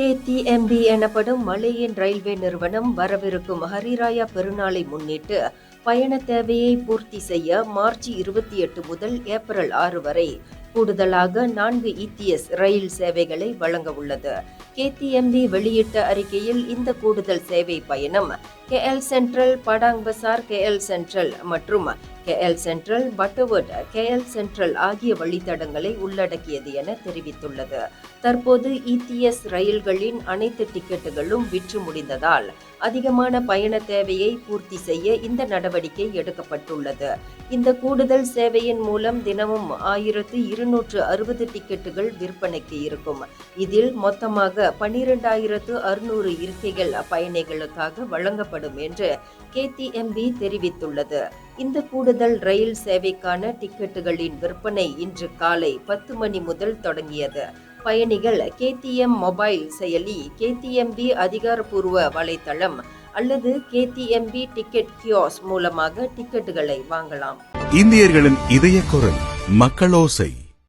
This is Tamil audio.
KTMB எனப்படும் மலேயன் ரயில்வே நிறுவனம் வரவிருக்கும் ஹரிராயா பெருநாளை முன்னிட்டு பயண தேவையை பூர்த்தி செய்ய மார்ச் 28 முதல் ஏப்ரல் 6 வரை கூடுதலாக 4 ETS ரயில் சேவைகளை வழங்க உள்ளது. KTMB வெளியிட்ட அறிக்கையில் இந்த கூடுதல் சேவை பயணம் KL சென்ட்ரல் படாங் பசார் KL சென்ட்ரல் மற்றும் KL central Butterworth KL central ஆகிய வழித்தடங்களை உள்ளடக்கியது என தெரிவித்துள்ளது. தற்போது ETS ரயில்களின் அனைத்து டிக்கெட்டுகளும் விற்று முடிந்ததால் அதிகமான பயண தேவையை பூர்த்தி செய்ய இந்த நடவடிக்கை எடுக்கப்பட்டுள்ளது. இந்த கூடுதல் சேவையின் மூலம் தினமும் 1260 டிக்கெட்டுகள் விற்பனைக்கு இருக்கும். இதில் மொத்தமாக 12,600 இருக்கைகள் பயணிகளுக்காக வழங்கப்படும் என்று KTMB தெரிவித்துள்ளது. இந்த கூடுதல் ரயில் சேவைக்கான டிக்கெட்டுகளின் விற்பனை இன்று காலை 10 மணி முதல் தொடங்கியது. பயணிகள் KTM மொபைல் செயலி, KTMB அதிகாரப்பூர்வ வலைத்தளம் அல்லது KTMB டிக்கெட் கியோஸ்க் மூலமாக டிக்கெட்டுகளை வாங்கலாம். இந்தியர்களின் இதய குரல் மக்களோசை.